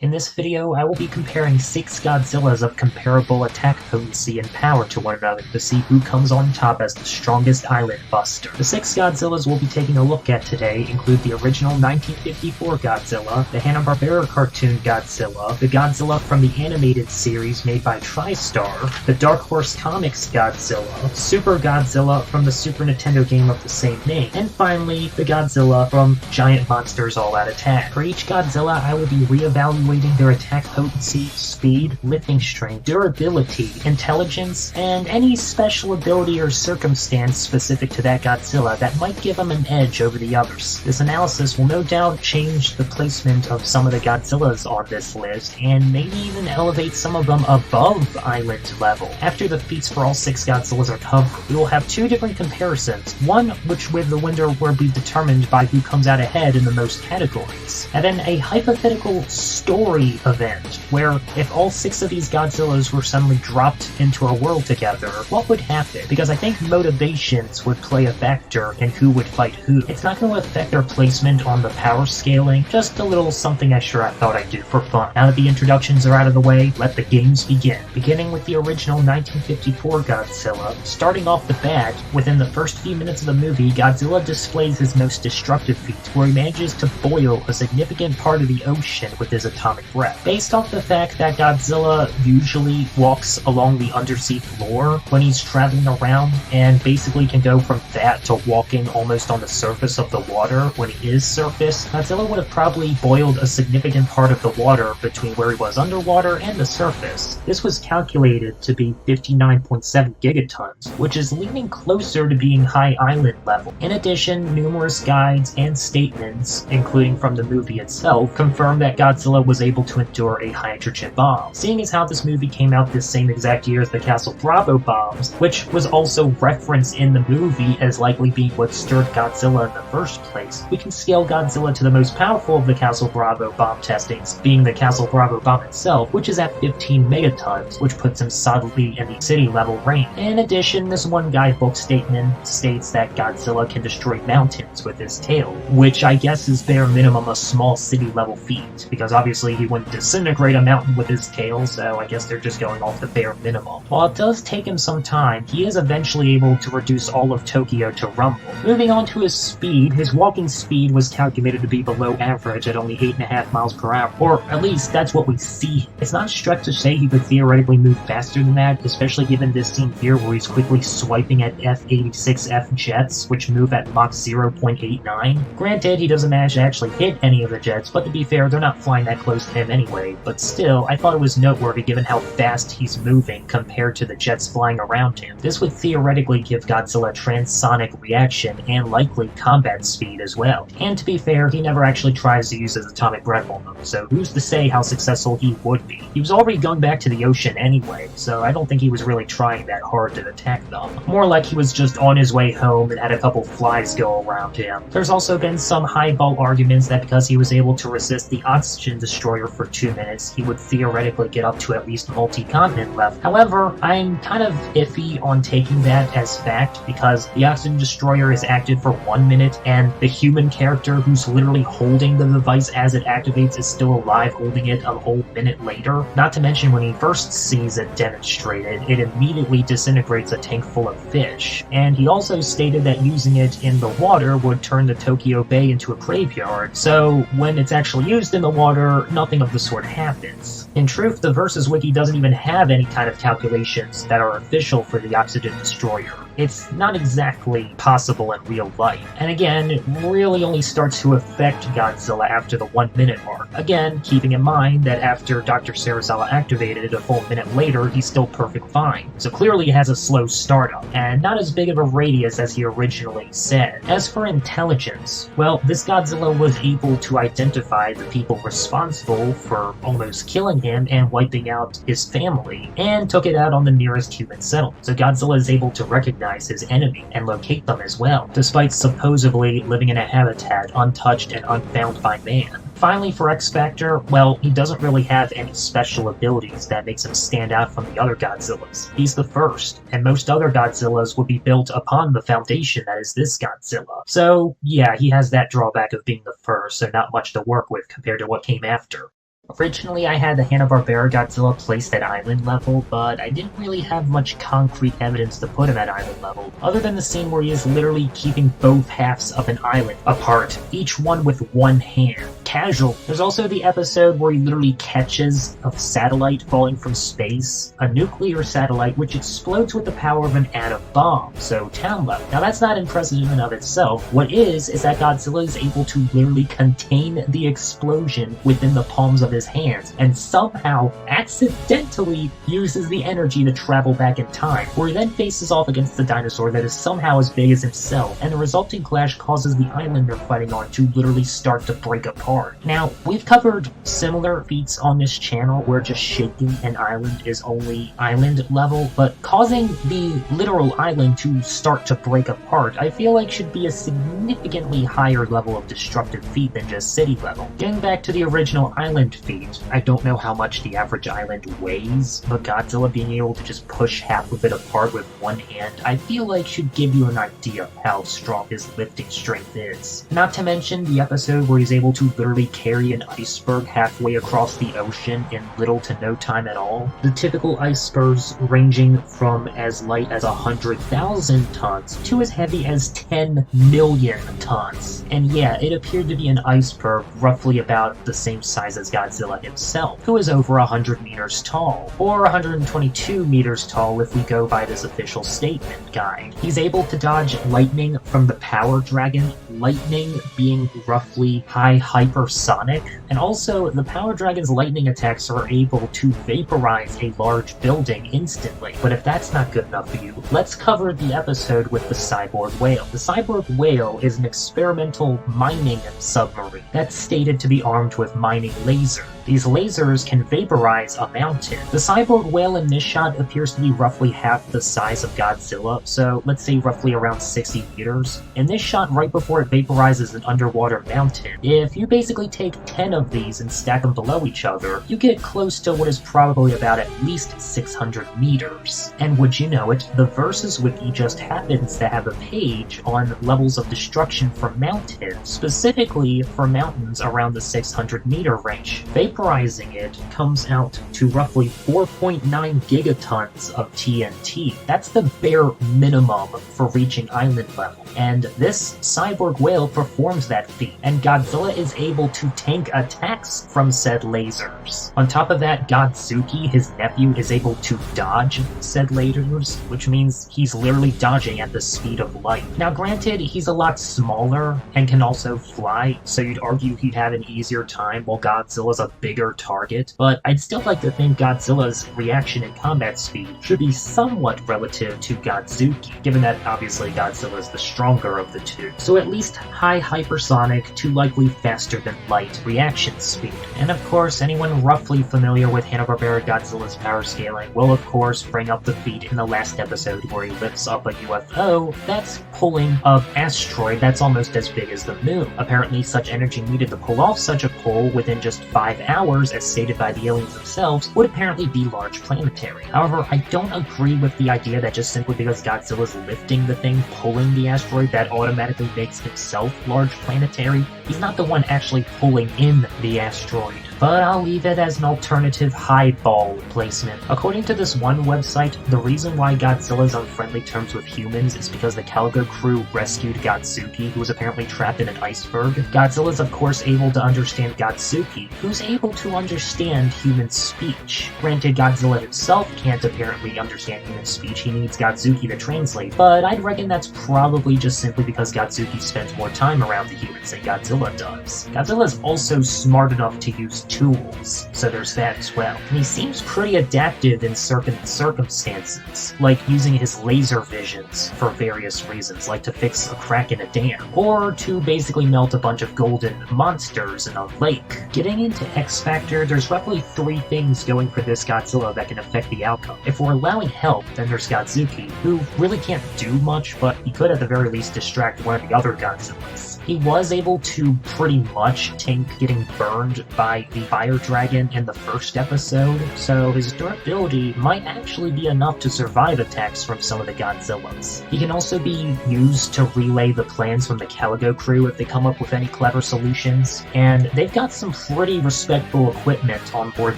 In this video, I will be comparing 6 Godzillas of comparable attack potency and power to one another to see who comes on top as the strongest island buster. The 6 Godzillas we'll be taking a look at today include the original 1954 Godzilla, the Hanna-Barbera cartoon Godzilla, the Godzilla from the animated series made by TriStar, the Dark Horse Comics Godzilla, Super Godzilla from the Super Nintendo game of the same name, and finally, the Godzilla from Giant Monsters All Out Attack. For each Godzilla, I will be reevaluating their attack potency, speed, lifting strength, durability, intelligence, and any special ability or circumstance specific to that Godzilla that might give them an edge over the others. This analysis will no doubt change the placement of some of the Godzillas on this list, and maybe even elevate some of them above island level. After the feats for all 6 Godzillas are covered, we will have 2 different comparisons, one which with the winner will be determined by who comes out ahead in the most categories, and then a hypothetical story event, where if all 6 of these Godzillas were suddenly dropped into a world together, what would happen? Because I think motivations would play a factor in who would fight who. It's not going to affect their placement on the power scaling, just a little something extra I thought I'd do for fun. Now that the introductions are out of the way, let the games begin. Beginning with the original 1954 Godzilla, starting off the bat, within the first few minutes of the movie, Godzilla displays his most destructive feat, where he manages to boil a significant part of the ocean with his atomic breath. Based off the fact that Godzilla usually walks along the undersea floor when he's traveling around, and basically can go from that to walking almost on the surface of the water when he is surface, Godzilla would have probably boiled a significant part of the water between where he was underwater and the surface. This was calculated to be 59.7 gigatons, which is leaning closer to being high island level. In addition, numerous guides and statements, including from the movie itself, confirm that Godzilla was able to endure a hydrogen bomb. Seeing as how this movie came out this same exact year as the Castle Bravo bombs, which was also referenced in the movie as likely being what stirred Godzilla in the first place, we can scale Godzilla to the most powerful of the Castle Bravo bomb testings, being the Castle Bravo bomb itself, which is at 15 megatons, which puts him solidly in the city level range. In addition, this one guidebook statement states that Godzilla can destroy mountains with his tail, which I guess is bare minimum a small city level feat, because obviously he wouldn't disintegrate a mountain with his tail, so I guess they're just going off the bare minimum. While it does take him some time, he is eventually able to reduce all of Tokyo to rumble. Moving on to his speed, his walking speed was calculated to be below average at only 8.5 miles per hour, or at least that's what we see. It's not a stretch to say he could theoretically move faster than that, especially given this scene here where he's quickly swiping at F-86F jets, which move at Mach 0.89. Granted, he doesn't manage to actually hit any of the jets, but to be fair, they're not flying that close to him anyway, but still, I thought it was noteworthy given how fast he's moving compared to the jets flying around him. This would theoretically give Godzilla transonic reaction and likely combat speed as well. And to be fair, he never actually tries to use his atomic breath on them, so who's to say how successful he would be? He was already going back to the ocean anyway, so I don't think he was really trying that hard to attack them. More like he was just on his way home and had a couple flies go around him. There's also been some highball arguments that because he was able to resist the oxygen destroyer for 2 minutes, he would theoretically get up to at least multi-continent level. However, I'm kind of iffy on taking that as fact, because the oxygen destroyer is active for 1 minute, and the human character who's literally holding the device as it activates is still alive holding it a whole minute later. Not to mention when he first sees it demonstrated, it immediately disintegrates a tank full of fish. And he also stated that using it in the water would turn the Tokyo Bay into a graveyard, so when it's actually used in the water, nothing of the sort happens. In truth, the Versus Wiki doesn't even have any kind of calculations that are official for the oxygen destroyer. It's not exactly possible in real life. And again, it really only starts to affect Godzilla after the 1 minute mark. Again, keeping in mind that after Dr. Serizawa activated a full minute later, he's still perfect fine. So clearly he has a slow startup, and not as big of a radius as he originally said. As for intelligence, well, this Godzilla was able to identify the people responsible for almost killing him and wiping out his family, and took it out on the nearest human settlement. So Godzilla is able to recognize his enemy and locate them as well, despite supposedly living in a habitat untouched and unfound by man. Finally, for X Factor, well, he doesn't really have any special abilities that makes him stand out from the other Godzillas. He's the first, and most other Godzillas would be built upon the foundation that is this Godzilla. So, yeah, he has that drawback of being the first, so not much to work with compared to what came after. Originally, I had the Hanna-Barbera Godzilla placed at island level, but I didn't really have much concrete evidence to put him at island level, other than the scene where he is literally keeping both halves of an island apart, each one with one hand. Casual. There's also the episode where he literally catches a satellite falling from space, a nuclear satellite which explodes with the power of an atom bomb, so town level. Now that's not impressive in and of itself. What is that Godzilla is able to literally contain the explosion within the palms of his hands, and somehow accidentally uses the energy to travel back in time, where he then faces off against the dinosaur that is somehow as big as himself, and the resulting clash causes the island they're fighting on to literally start to break apart. Now, we've covered similar feats on this channel where just shaking an island is only island level, but causing the literal island to start to break apart, I feel like should be a significantly higher level of destructive feat than just city level. Getting back to the original island feat, I don't know how much the average island weighs, but Godzilla being able to just push half of it apart with one hand, I feel like should give you an idea of how strong his lifting strength is. Not to mention the episode where he's able to literally carry an iceberg halfway across the ocean in little to no time at all. The typical icebergs ranging from as light as 100,000 tons to as heavy as 10 million tons. And yeah, it appeared to be an iceberg roughly about the same size as Godzilla himself, who is over 100 meters tall, or 122 meters tall if we go by this official statement guide. He's able to dodge lightning from the power dragon, lightning being roughly high hypersonic, and also the power dragon's lightning attacks are able to vaporize a large building instantly. But if that's not good enough for you, let's cover the episode with the cyborg whale. The cyborg whale is an experimental mining submarine that's stated to be armed with mining lasers. These lasers can vaporize a mountain. The cyborg whale in this shot appears to be roughly half the size of Godzilla, so let's say roughly around 60 meters. In this shot, right before it vaporizes an underwater mountain, if you basically take 10 of these and stack them below each other, you get close to what is probably about at least 600 meters. And would you know it, the Versus Wiki just happens to have a page on levels of destruction for mountains, specifically for mountains around the 600 meter range. Vaporizing it comes out to roughly 4.9 gigatons of TNT. That's the bare minimum for reaching island level. And this cyborg whale performs that feat, and Godzilla is able to tank attacks from said lasers. On top of that, Godzuki, his nephew, is able to dodge said lasers, which means he's literally dodging at the speed of light. Now granted, he's a lot smaller and can also fly, so you'd argue he'd have an easier time while Godzilla's a bigger target, but I'd still like to think Godzilla's reaction and combat speed should be somewhat relative to Godzuki, given that obviously Godzilla is the stronger of the two. So at least high hypersonic to likely faster than light reaction speed. And of course, anyone roughly familiar with Hanna-Barbera Godzilla's power scaling will of course bring up the feat in the last episode where he lifts up a UFO that's pulling an asteroid that's almost as big as the moon. Apparently such energy needed to pull off such a pull within just 5 hours, as stated by the aliens themselves, would apparently be large planetary. However, I don't agree with the idea that just simply because Godzilla's lifting the thing pulling the asteroid, that automatically makes himself large planetary. He's not the one actually pulling in the asteroid, but I'll leave it as an alternative highball placement. According to this one website, the reason why Godzilla's on friendly terms with humans is because the Calico crew rescued Godzuki, who was apparently trapped in an iceberg. Godzilla's of course able to understand Godzuki, who's able to understand human speech. Granted, Godzilla himself can't apparently understand human speech, he needs Godzuki to translate, but I'd reckon that's probably just simply because Godzuki spends more time around the humans than Godzilla does. Godzilla's also smart enough to use tools, so there's that as well. And he seems pretty adaptive in certain circumstances, like using his laser visions for various reasons, like to fix a crack in a dam, or to basically melt a bunch of golden monsters in a lake. Getting into X Factor, there's roughly 3 things going for this Godzilla that can affect the outcome. If we're allowing help, then there's Godzuki, who really can't do much, but he could at the very least distract one of the other Godzillas. He was able to pretty much tank getting burned by the fire dragon in the first episode, so his durability might actually be enough to survive attacks from some of the Godzillas. He can also be used to relay the plans from the Caligo crew if they come up with any clever solutions, and they've got some pretty respectable equipment on board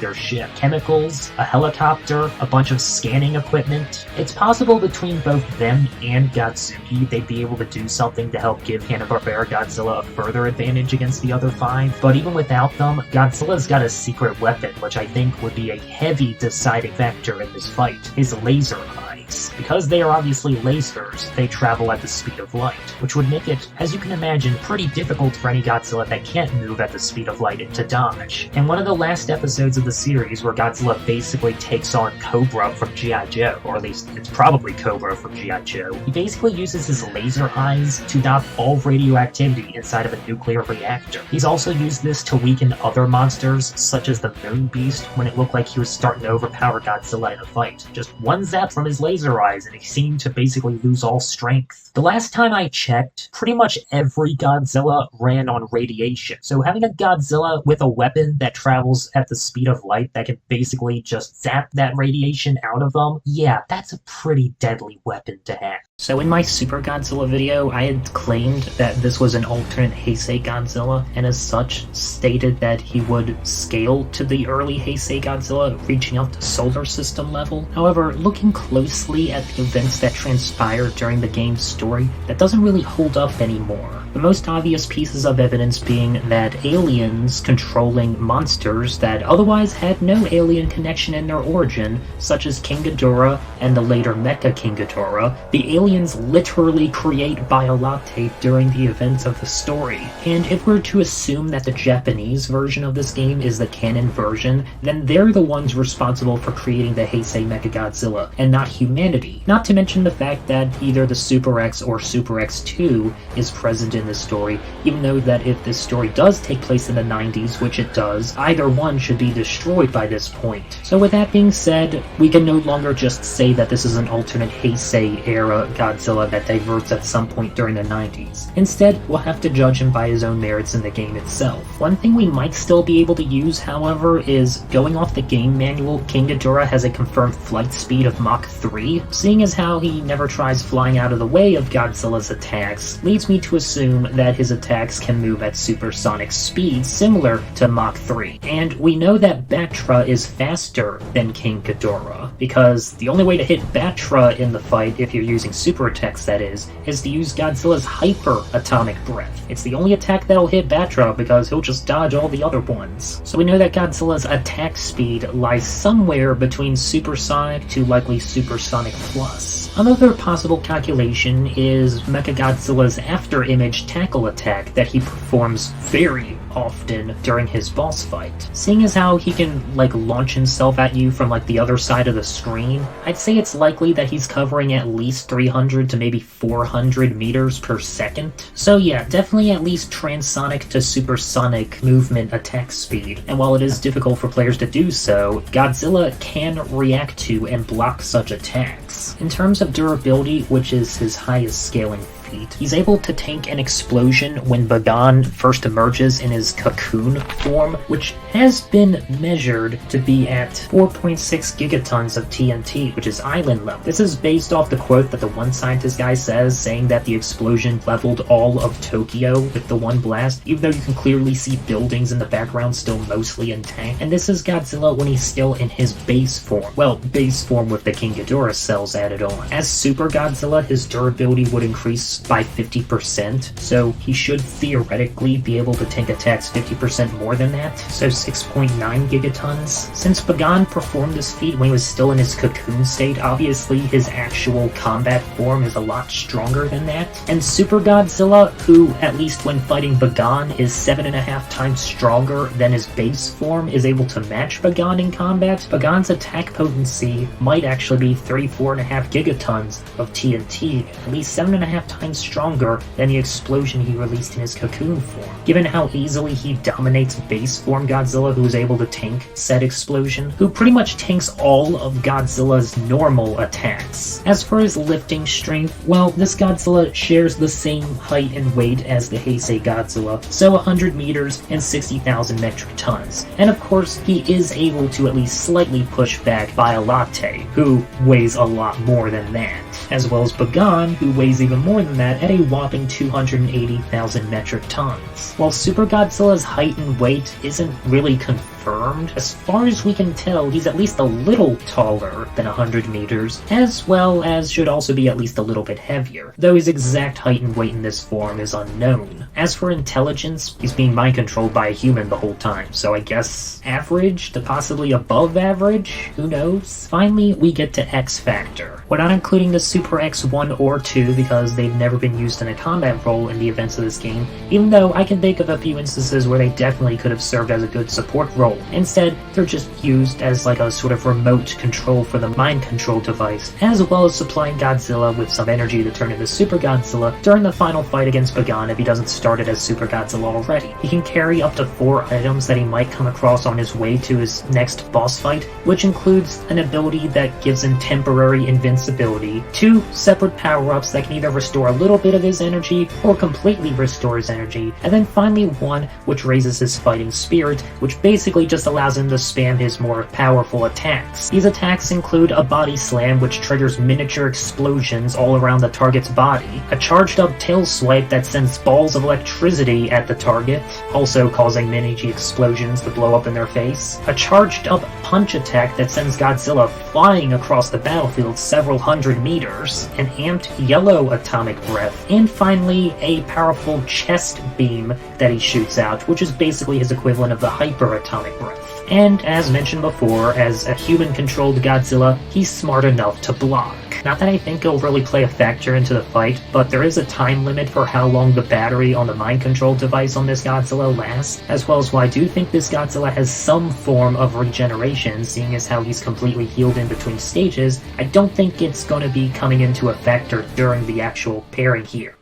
their ship. Chemicals, a helicopter, a bunch of scanning equipment. It's possible between both them and Godzuki they'd be able to do something to help give Hanna-Barbera Godzilla a further advantage against the other five, but even without them, Godzilla's got a secret weapon which I think would be a heavy deciding factor in this fight, his laser eyes. Because they are obviously lasers, they travel at the speed of light, which would make it, as you can imagine, pretty difficult for any Godzilla that can't move at the speed of light to dodge. In one of the last episodes of the series where Godzilla basically takes on Cobra from G.I. Joe, or at least it's probably Cobra from G.I. Joe, he basically uses his laser eyes to knock all radioactivity inside of a nuclear reactor. He's also used this to weaken other monsters, such as the Moon Beast, when it looked like he was starting to overpower Godzilla in a fight. Just one zap from his laser eyes and he seemed to basically lose all strength. The last time I checked, pretty much every Godzilla ran on radiation, so having a Godzilla with a weapon that travels at the speed of light that can basically just zap that radiation out of them, yeah, that's a pretty deadly weapon to have. So in my Super Godzilla video, I had claimed that this was an alternate Heisei Godzilla, and as such, stated that he would scale to the early Heisei Godzilla, reaching up to solar system level. However, looking closely at the events that transpired during the game's story, that doesn't really hold up anymore. The most obvious pieces of evidence being that aliens controlling monsters that otherwise had no alien connection in their origin, such as King Ghidorah and the later Mecha King Ghidorah, the aliens literally create Biolate during the events of the story. And if we're to assume that the Japanese version of this game is the canon version, then they're the ones responsible for creating the Heisei Mechagodzilla, and not humanity. Not to mention the fact that either the Super X or Super X2 is present in this story, even though that if this story does take place in the 90s, which it does, either one should be destroyed by this point. So with that being said, we can no longer just say that this is an alternate Heisei era Godzilla that diverts at some point during the 90s. Instead, we'll have to judge him by his own merits in the game itself. One thing we might still be able to use, however, is going off the game manual, King Ghidorah has a confirmed flight speed of Mach 3. Seeing as how he never tries flying out of the way of Godzilla's attacks, leads me to assume that his attacks can move at supersonic speeds similar to Mach 3. And we know that Batra is faster than King Ghidorah, because the only way to hit Batra in the fight, if you're using super attacks that is to use Godzilla's Hyper Atomic Breath. It's the only attack that'll hit Batra because he'll just dodge all the other ones. So we know that Godzilla's attack speed lies somewhere between supersonic to likely supersonic plus. Another possible calculation is Mechagodzilla's after-image tackle attack that he performs very often during his boss fight. Seeing as how he can launch himself at you from the other side of the screen, I'd say it's likely that he's covering at least 300 to maybe 400 meters per second. So yeah, definitely at least transonic to supersonic movement attack speed. And while it is difficult for players to do so, Godzilla can react to and block such attacks. In terms of durability, which is his highest scaling feat, he's able to tank an explosion when Bagan first emerges in his cocoon form, which has been measured to be at 4.6 gigatons of TNT, which is island level. This is based off the quote that the one scientist guy says, saying that the explosion leveled all of Tokyo with the one blast, even though you can clearly see buildings in the background still mostly intact. And this is Godzilla when he's still in his base form. Well, base form with the King Ghidorah cells added on. As Super Godzilla, his durability would increase by 50%, so he should theoretically be able to tank attacks 50% more than that, so 6.9 gigatons. Since Bagan performed this feat when he was still in his cocoon state, obviously his actual combat form is a lot stronger than that. And Super Godzilla, who, at least when fighting Bagan, is 7.5 times stronger than his base form, is able to match Bagan in combat. Bagan's attack potency might actually be 34.5 gigatons of TNT, at least 7.5 times times stronger than the explosion he released in his cocoon form. Given how easily he dominates base form Godzilla, who is able to tank said explosion, who pretty much tanks all of Godzilla's normal attacks. As for his lifting strength, well, this Godzilla shares the same height and weight as the Heisei Godzilla, so 100 meters and 60,000 metric tons. And of course, he is able to at least slightly push back Biolate, who weighs a lot more than that, as well as Bagan, who weighs even more than that at a whopping 280,000 metric tons. While Super Godzilla's height and weight isn't really confirmed, as far as we can tell, he's at least a little taller than 100 meters, as well as should also be at least a little bit heavier, though his exact height and weight in this form is unknown. As for intelligence, he's being mind-controlled by a human the whole time, so I guess average to possibly above average? Who knows? Finally, we get to X Factor. We're not including the Super X1 or 2 because they've never been used in a combat role in the events of this game, even though I can think of a few instances where they definitely could have served as a good support role. Instead, they're just used as like a sort of remote control for the mind control device, as well as supplying Godzilla with some energy to turn into Super Godzilla during the final fight against Bagan if he doesn't start it as Super Godzilla already. He can carry up to 4 items that he might come across on his way to his next boss fight, which includes an ability that gives him temporary invincibility, 2 separate power-ups that can either restore a little bit of his energy or completely restore his energy, and then finally one which raises his fighting spirit, which basically just allows him to spam his more powerful attacks. These attacks include a body slam which triggers miniature explosions all around the target's body, a charged up tail swipe that sends balls of electricity at the target, also causing mini-G explosions to blow up in their face, a charged up punch attack that sends Godzilla flying across the battlefield several hundred meters, an amped yellow atomic breath, and finally a powerful chest beam that he shoots out, which is basically his equivalent of the hyper atomic breath. And as mentioned before, as a human-controlled Godzilla, he's smart enough to block. Not that I think it'll really play a factor into the fight, but there is a time limit for how long the battery on the mind control device on this Godzilla lasts, as well as why I do think this Godzilla has some form of regeneration, seeing as how he's completely healed in between stages. I don't think it's going to be coming into a factor during the actual pairing here.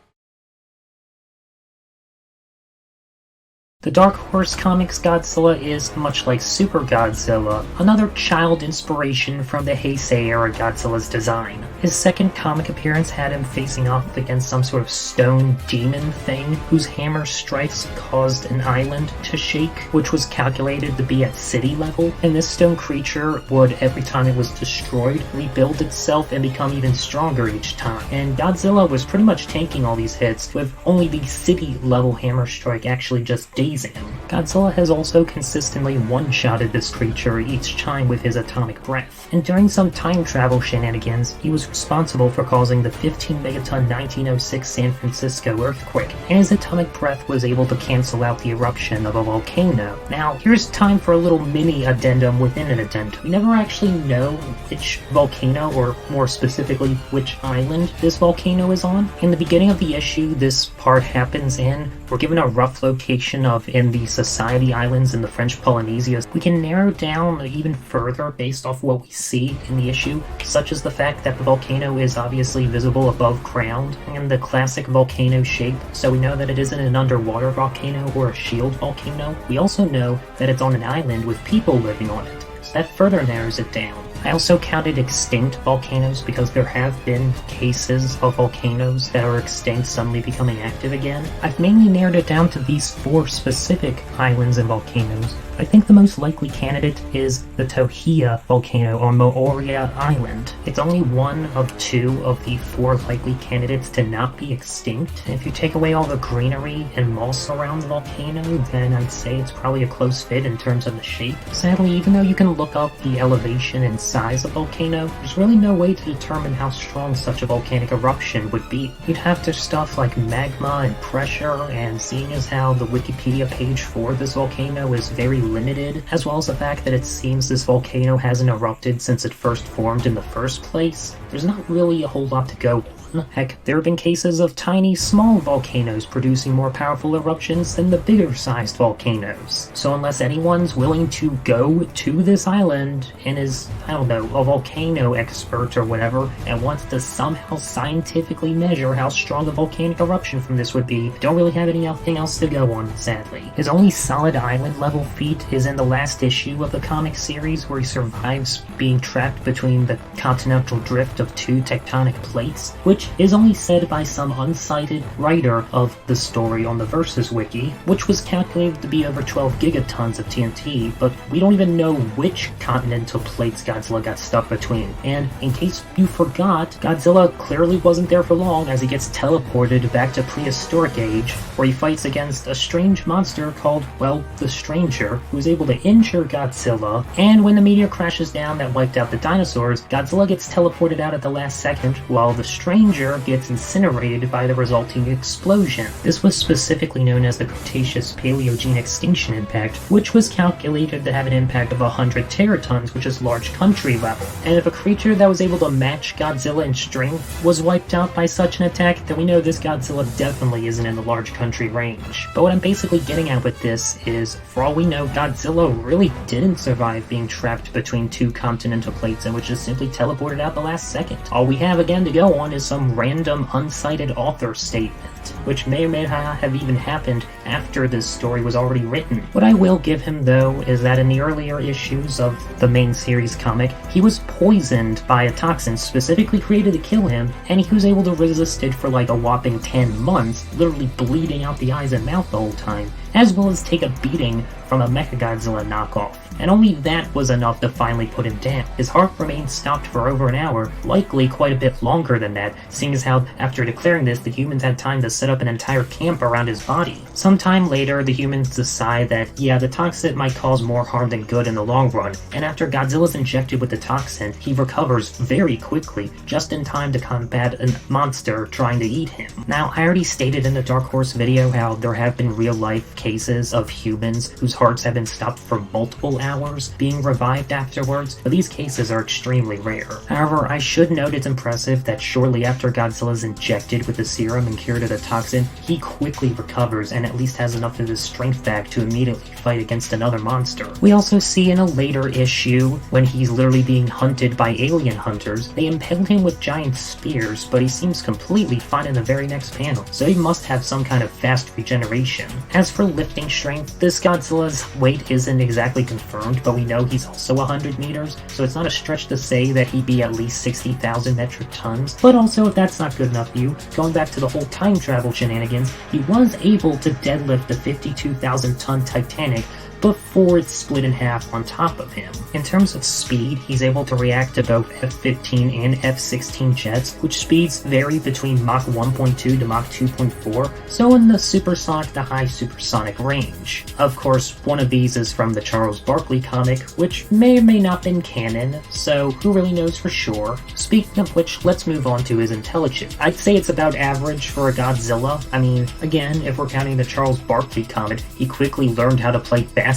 The Dark Horse Comics Godzilla is, much like Super Godzilla, another child inspiration from the Heisei-era Godzilla's design. His second comic appearance had him facing off against some sort of stone demon thing, whose hammer strikes caused an island to shake, which was calculated to be at city level, and this stone creature would, every time it was destroyed, rebuild itself and become even stronger each time. And Godzilla was pretty much tanking all these hits, with only the city level hammer strike actually just dazing him. Godzilla has also consistently one-shotted this creature each time with his atomic breath, and during some time travel shenanigans, he was responsible for causing the 15 megaton 1906 San Francisco earthquake, and his atomic breath was able to cancel out the eruption of a volcano. Now, here's time for a little mini addendum within an addendum. We never actually know which volcano, or more specifically, which island this volcano is on. In the beginning of the issue this part happens in, we're given a rough location of in the Society Islands in the French Polynesia. We can narrow down even further based off what we see in the issue, such as the fact that the volcano is obviously visible above ground and the classic volcano shape, so we know that it isn't an underwater volcano or a shield volcano. We also know that it's on an island with people living on it, so that further narrows it down. I also counted extinct volcanoes because there have been cases of volcanoes that are extinct suddenly becoming active again. I've mainly narrowed it down to these 4 specific islands and volcanoes. I think the most likely candidate is the Tohia volcano on Moorea Island. It's only one of 2 of the 4 likely candidates to not be extinct. And if you take away all the greenery and moss around the volcano, then I'd say it's probably a close fit in terms of the shape. Sadly, even though you can look up the elevation and size of a volcano, there's really no way to determine how strong such a volcanic eruption would be. You'd have to stuff like magma and pressure, and seeing as how the Wikipedia page for this volcano is very limited, as well as the fact that it seems this volcano hasn't erupted since it first formed in the first place, there's not really a whole lot to go on. one. Heck, there have been cases of tiny, small volcanoes producing more powerful eruptions than the bigger-sized volcanoes. So unless anyone's willing to go to this island and is, I don't know, a volcano expert or whatever, and wants to somehow scientifically measure how strong a volcanic eruption from this would be, don't really have anything else to go on, sadly. His only solid island-level feat is in the last issue of the comic series, where he survives being trapped between the continental drift of two tectonic plates, which is only said by some uncited writer of the story on the Versus Wiki, which was calculated to be over 12 gigatons of TNT, but we don't even know which continental plates Godzilla got stuck between. And in case you forgot, Godzilla clearly wasn't there for long, as he gets teleported back to prehistoric age, where he fights against a strange monster called, well, the Stranger, who's able to injure Godzilla, and when the meteor crashes down that wiped out the dinosaurs, Godzilla gets teleported out at the last second, while the Stranger gets incinerated by the resulting explosion. This was specifically known as the Cretaceous Paleogene Extinction Impact, which was calculated to have an impact of 100 teratons, which is large country level. And if a creature that was able to match Godzilla in strength was wiped out by such an attack, then we know this Godzilla definitely isn't in the large country range. But what I'm basically getting at with this is, for all we know, Godzilla really didn't survive being trapped between two continental plates and was just simply teleported out the last second. All we have again to go on is some random uncited author statement, which may or may not have even happened after this story was already written. What I will give him, though, is that in the earlier issues of the main series comic, he was poisoned by a toxin specifically created to kill him, and he was able to resist it for like a whopping 10 months, literally bleeding out the eyes and mouth the whole time, as well as take a beating from a Mechagodzilla knockoff. And only that was enough to finally put him down. His heart remained stopped for over an hour, likely quite a bit longer than that, seeing as how, after declaring this, the humans had time to set up an entire camp around his body. Sometime later, the humans decide that, yeah, the toxin might cause more harm than good in the long run, and after Godzilla's injected with the toxin, he recovers very quickly, just in time to combat a monster trying to eat him. Now, I already stated in the Dark Horse video how there have been real-life cases of humans whose hearts have been stopped for multiple hours, being revived afterwards, but these cases are extremely rare. However, I should note it's impressive that shortly after Godzilla's injected with the serum and cured of the toxin, he quickly recovers and at least has enough of his strength back to immediately fight against another monster. We also see in a later issue, when he's literally being hunted by alien hunters, they impaled him with giant spears, but he seems completely fine in the very next panel, so he must have some kind of fast regeneration. As for lifting strength, this Godzilla's weight isn't exactly confirmed, but we know he's also 100 meters, so it's not a stretch to say that he'd be at least 60,000 metric tons. But also, if that's not good enough for you, going back to the whole time travel shenanigans, he was able to deadlift the 52,000 ton Titanic before it's split in half on top of him. In terms of speed, he's able to react to both F-15 and F-16 jets, which speeds vary between Mach 1.2 to Mach 2.4, so in the supersonic to high supersonic range. Of course, one of these is from the Charles Barkley comic, which may or may not have been canon, so who really knows for sure. Speaking of which, let's move on to his intelligence. I'd say it's about average for a Godzilla. I mean, again, if we're counting the Charles Barkley comic, he quickly learned how to play basketball.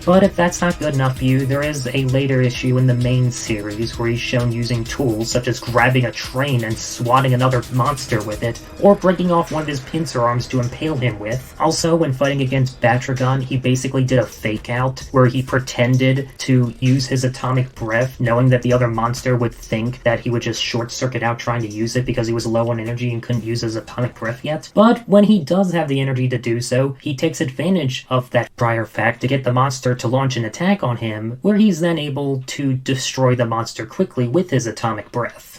But if that's not good enough for you, there is a later issue in the main series where he's shown using tools such as grabbing a train and swatting another monster with it, or breaking off one of his pincer arms to impale him with. Also, when fighting against Batragon, he basically did a fake out where he pretended to use his atomic breath, knowing that the other monster would think that he would just short circuit out trying to use it because he was low on energy and couldn't use his atomic breath yet. But when he does have the energy to do so, he takes advantage of that prior fact to get the monster to launch an attack on him, where he's then able to destroy the monster quickly with his atomic breath.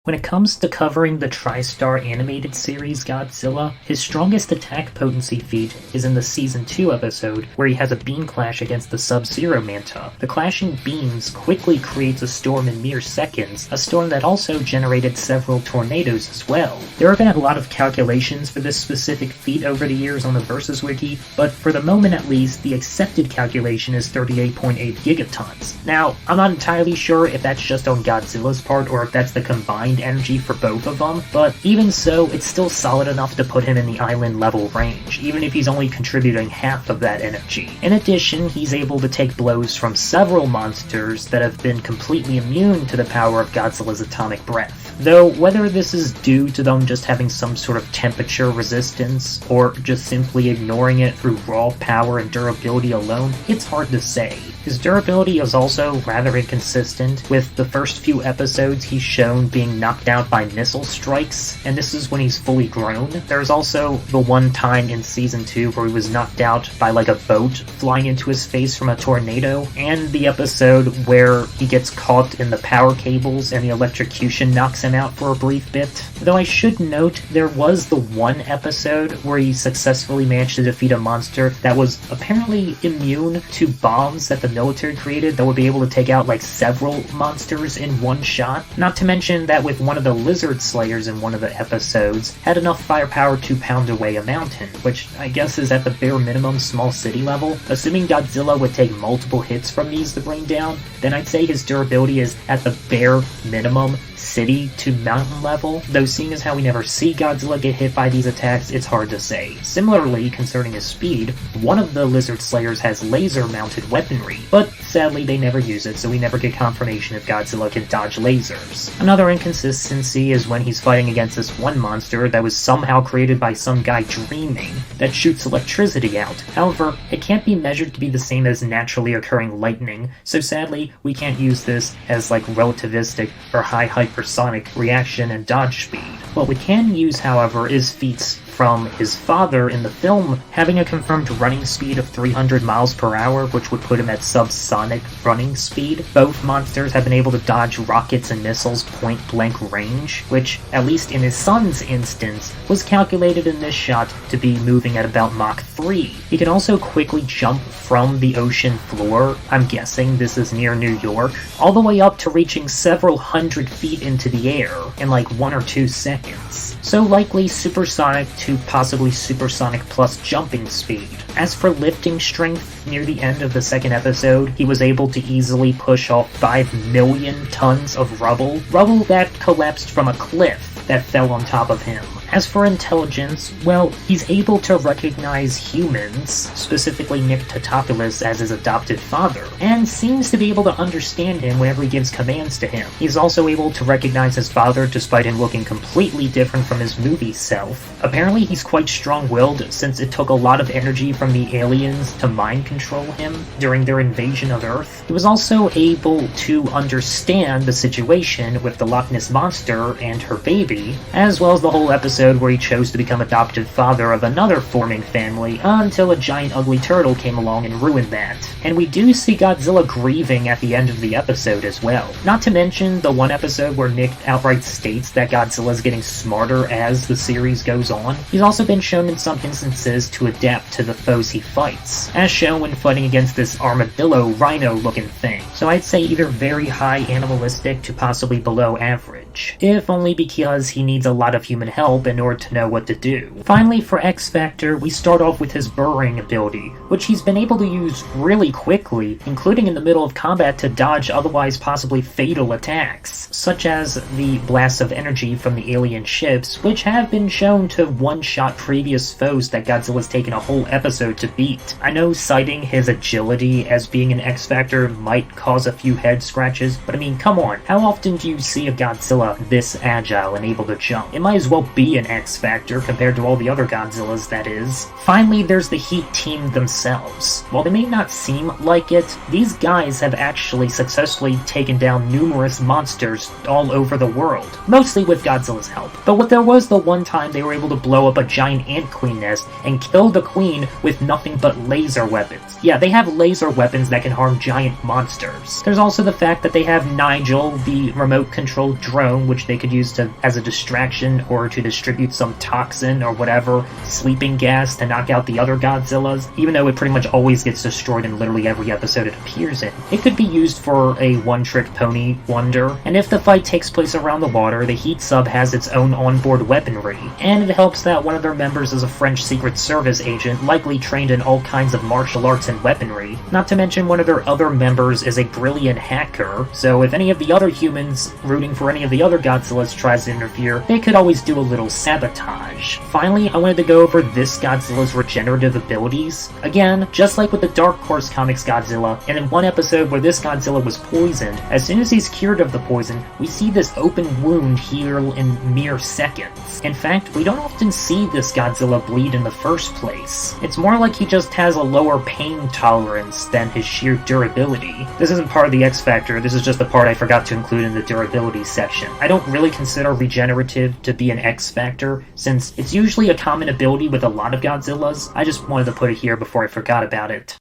When it comes to covering the TriStar animated series Godzilla, his strongest attack potency feat is in the Season 2 episode, where he has a beam clash against the Sub-Zero Manta. The clashing beams quickly creates a storm in mere seconds, a storm that also generated several tornadoes as well. There have been a lot of calculations for this specific feat over the years on the Versus Wiki, but for the moment at least, the accepted calculation is 38.8 gigatons. Now, I'm not entirely sure if that's just on Godzilla's part or if that's the combined sustained energy for both of them, but even so, it's still solid enough to put him in the island level range, even if he's only contributing half of that energy. In addition, he's able to take blows from several monsters that have been completely immune to the power of Godzilla's atomic breath. Though, whether this is due to them just having some sort of temperature resistance, or just simply ignoring it through raw power and durability alone, it's hard to say. His durability is also rather inconsistent, with the first few episodes he's shown being knocked out by missile strikes, and this is when he's fully grown. There's also the one time in Season 2 where he was knocked out by like a boat flying into his face from a tornado, and the episode where he gets caught in the power cables and the electrocution knocks him out for a brief bit. Though I should note, there was the one episode where he successfully managed to defeat a monster that was apparently immune to bombs that the military created that would be able to take out like several monsters in one shot. Not to mention that with one of the lizard slayers in one of the episodes had enough firepower to pound away a mountain, which I guess is at the bare minimum small city level. Assuming Godzilla would take multiple hits from these to bring down, then I'd say his durability is at the bare minimum city to mountain level, though seeing as how we never see Godzilla get hit by these attacks, it's hard to say. Similarly, concerning his speed, one of the lizard slayers has laser-mounted weaponry, but sadly they never use it, so we never get confirmation if Godzilla can dodge lasers. Another inconsistency is when he's fighting against this one monster that was somehow created by some guy dreaming, that shoots electricity out. However, it can't be measured to be the same as naturally occurring lightning, so sadly, we can't use this as like relativistic or high hypersonic reaction and dodge speed. What we can use, however, is feats from his father in the film having a confirmed running speed of 300 miles per hour, which would put him at subsonic running speed. Both monsters have been able to dodge rockets and missiles point-blank range, which, at least in his son's instance, was calculated in this shot to be moving at about Mach 3. He can also quickly jump from the ocean floor, I'm guessing this is near New York, all the way up to reaching several hundred feet into the air in like 1 or 2 seconds. So likely supersonic to possibly supersonic plus jumping speed. As for lifting strength, near the end of the second episode, he was able to easily push off 5 million tons of rubble that collapsed from a cliff that fell on top of him. As for intelligence, well, he's able to recognize humans, specifically Nick Tatopoulos as his adopted father, and seems to be able to understand him whenever he gives commands to him. He's also able to recognize his father despite him looking completely different from his movie self. Apparently he's quite strong-willed, since it took a lot of energy from the aliens to mind control him during their invasion of Earth. He was also able to understand the situation with the Loch Ness Monster and her baby, as well as the whole episode where he chose to become adopted father of another forming family until a giant ugly turtle came along and ruined that. And we do see Godzilla grieving at the end of the episode as well. Not to mention the one episode where Nick outright states that Godzilla's getting smarter as the series goes on. He's also been shown in some instances to adapt to the foes he fights, as shown when fighting against this armadillo rhino looking thing. So I'd say either very high animalistic to possibly below average, if only because he needs a lot of human help in order to know what to do. Finally, for X Factor, we start off with his burrowing ability, which he's been able to use really quickly, including in the middle of combat to dodge otherwise possibly fatal attacks, such as the blasts of energy from the alien ships, which have been shown to one-shot previous foes that Godzilla's taken a whole episode to beat. I know citing his agility as being an X Factor might cause a few head scratches, but I mean, come on, how often do you see a Godzilla this agile and able to jump? It might as well be an X Factor compared to all the other Godzillas, that is. Finally, there's the Heat team themselves. While they may not seem like it, these guys have actually successfully taken down numerous monsters all over the world, mostly with Godzilla's help. But there was the one time they were able to blow up a giant ant queen nest and kill the queen with nothing but laser weapons. Yeah, they have laser weapons that can harm giant monsters. There's also the fact that they have Nigel, the remote-controlled drone, which they could use as a distraction or to distribute some toxin or whatever, sleeping gas to knock out the other Godzillas, even though it pretty much always gets destroyed in literally every episode it appears in. It could be used for a one-trick pony wonder, and if the fight takes place around the water, the Heat sub has its own onboard weaponry, and it helps that one of their members is a French Secret Service agent, likely trained in all kinds of martial arts and weaponry. Not to mention one of their other members is a brilliant hacker, so if any of the other humans rooting for any of the the other Godzillas tries to interfere, they could always do a little sabotage. Finally, I wanted to go over this Godzilla's regenerative abilities. Again, just like with the Dark Horse Comics Godzilla, and in one episode where this Godzilla was poisoned, as soon as he's cured of the poison, we see this open wound heal in mere seconds. In fact, we don't often see this Godzilla bleed in the first place. It's more like he just has a lower pain tolerance than his sheer durability. This isn't part of the X Factor, this is just the part I forgot to include in the durability section. I don't really consider regenerative to be an X Factor, since it's usually a common ability with a lot of Godzillas. I just wanted to put it here before I forgot about it.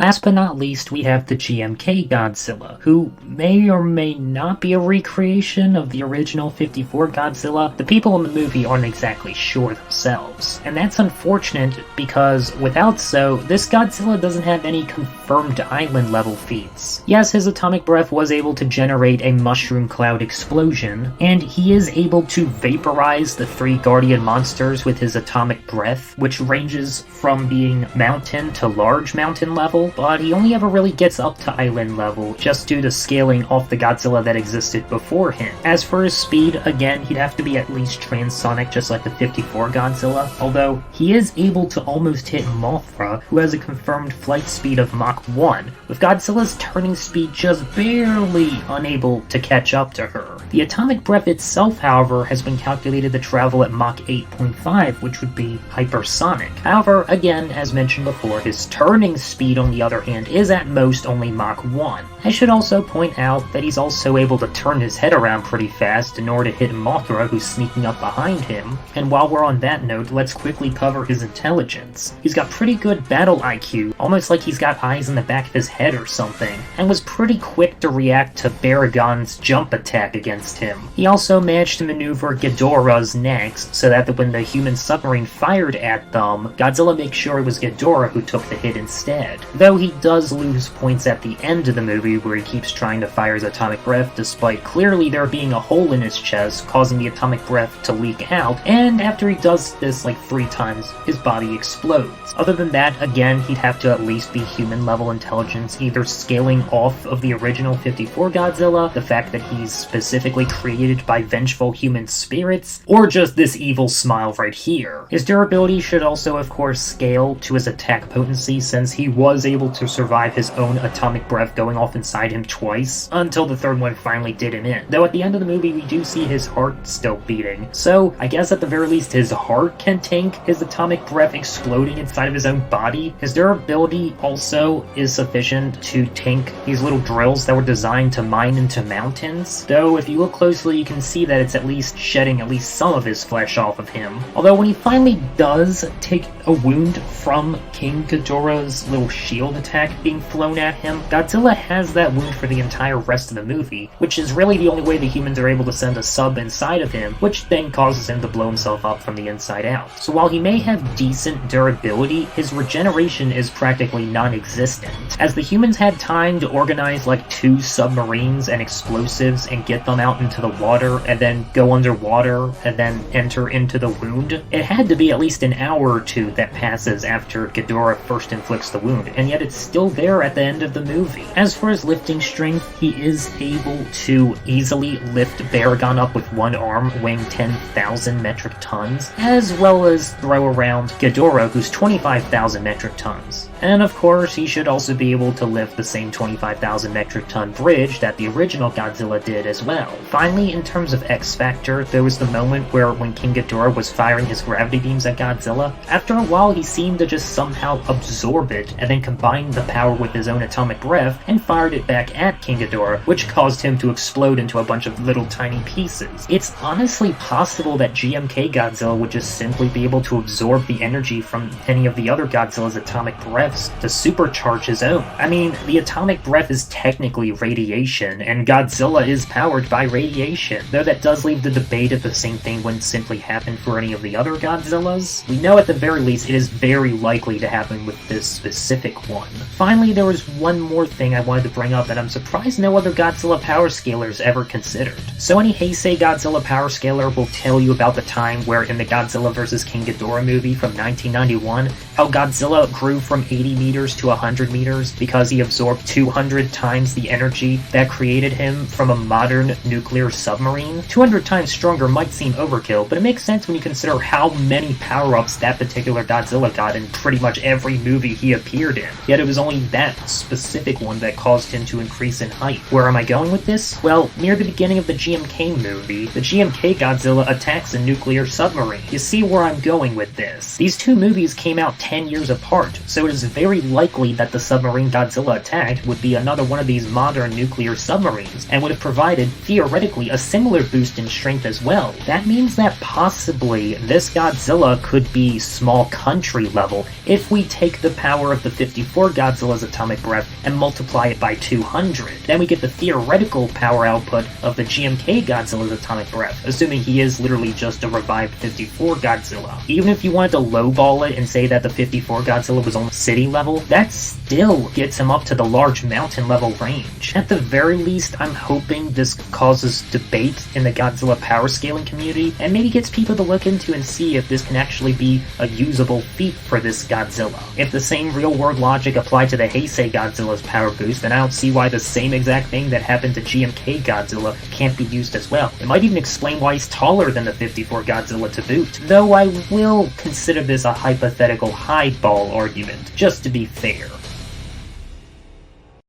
Last but not least, we have the GMK Godzilla, who may or may not be a recreation of the original 54 Godzilla. The people in the movie aren't exactly sure themselves. And that's unfortunate because, without so, this Godzilla doesn't have any confirmed island-level feats. Yes, his atomic breath was able to generate a mushroom cloud explosion, and he is able to vaporize the 3 guardian monsters with his atomic breath, which ranges from being mountain to large mountain level, but he only ever really gets up to island level just due to scaling off the Godzilla that existed before him. As for his speed, again, he'd have to be at least transonic just like the 54 Godzilla, although he is able to almost hit Mothra, who has a confirmed flight speed of Mach 1, with Godzilla's turning speed just barely unable to catch up to her. The atomic breath itself, however, has been calculated to travel at Mach 8.5, which would be hypersonic. However, again, as mentioned before, his turning speed on the other hand is at most only Mach 1. I should also point out that he's also able to turn his head around pretty fast in order to hit Mothra, who's sneaking up behind him. And while we're on that note, let's quickly cover his intelligence. He's got pretty good battle IQ, almost like he's got eyes in the back of his head or something, and was pretty quick to react to Baragon's jump attack against him. He also managed to maneuver Ghidorah's next, so that when the human submarine fired at them, Godzilla makes sure it was Ghidorah who took the hit instead. Though he does lose points at the end of the movie where he keeps trying to fire his atomic breath despite clearly there being a hole in his chest causing the atomic breath to leak out, and after he does this like 3 times, his body explodes. Other than that, again, he'd have to at least be human level intelligence, either scaling off of the original 54 Godzilla, the fact that he's specifically created by vengeful human spirits, or just this evil smile right here. His durability should also of course scale to his attack potency, since he was able to survive his own atomic breath going off inside him twice, until the third one finally did him in. Though at the end of the movie we do see his heart still beating, so I guess at the very least his heart can tank his atomic breath exploding inside of his own body. His durability also is sufficient to tank these little drills that were designed to mine into mountains, though if you look closely you can see that it's at least shedding at least some of his flesh off of him. Although when he finally does take a wound from King Ghidorah's little shield attack being flown at him, Godzilla has that wound for the entire rest of the movie, which is really the only way the humans are able to send a sub inside of him, which then causes him to blow himself up from the inside out. So while he may have decent durability, his regeneration is practically non-existent, as the humans had time to organize like 2 submarines and explosives and get them out into the water and then go underwater and then enter into the wound. It had to be at least an hour or 2 that passes after Ghidorah first inflicts the wound, and yet it's still there at the end of the movie. As for his lifting strength, he is able to easily lift Baragon up with one arm, weighing 10,000 metric tons, as well as throw around Ghidorah, who's 25,000 metric tons. And of course, he should also be able to lift the same 25,000 metric ton bridge that the original Godzilla did as well. Finally, in terms of X Factor, there was the moment where when King Ghidorah was firing his gravity beams at Godzilla, after a while he seemed to just somehow absorb it and then combine the power with his own atomic breath and fired it back at King Ghidorah, which caused him to explode into a bunch of little tiny pieces. It's honestly possible that GMK Godzilla would just simply be able to absorb the energy from any of the other Godzilla's atomic breaths to supercharge his own. I mean, the atomic breath is technically radiation, and Godzilla is powered by radiation, though that does leave the debate if the same thing wouldn't simply happen for any of the other Godzillas. We know at the very least it is very likely to happen with this specific one. Finally, there was one more thing I wanted to bring up that I'm surprised no other Godzilla power scalers ever considered. So any Heisei Godzilla power scaler will tell you about the time where in the Godzilla vs. King Ghidorah movie from 1991, how Godzilla grew from 80 80 meters to 100 meters because he absorbed 200 times the energy that created him from a modern nuclear submarine. 200 times stronger might seem overkill, but it makes sense when you consider how many power-ups that particular Godzilla got in pretty much every movie he appeared in. Yet it was only that specific one that caused him to increase in height. Where am I going with this? Well, near the beginning of the GMK movie, the GMK Godzilla attacks a nuclear submarine. You see where I'm going with this. These two movies came out 10 years apart, so it is very likely that the submarine Godzilla attacked would be another one of these modern nuclear submarines, and would have provided, theoretically, a similar boost in strength as well. That means that possibly this Godzilla could be small country level if we take the power of the 54 Godzilla's atomic breath and multiply it by 200. Then we get the theoretical power output of the GMK Godzilla's atomic breath, assuming he is literally just a revived 54 Godzilla. Even if you wanted to lowball it and say that the 54 Godzilla was on city level, that still gets him up to the large mountain level range. At the very least, I'm hoping this causes debate in the Godzilla power scaling community, and maybe gets people to look into and see if this can actually be a usable feat for this Godzilla. If the same real-world logic applied to the Heisei Godzilla's power boost, then I don't see why the same exact thing that happened to GMK Godzilla can't be used as well. It might even explain why he's taller than the 54 Godzilla to boot, though I will consider this a hypothetical highball argument, just to be fair.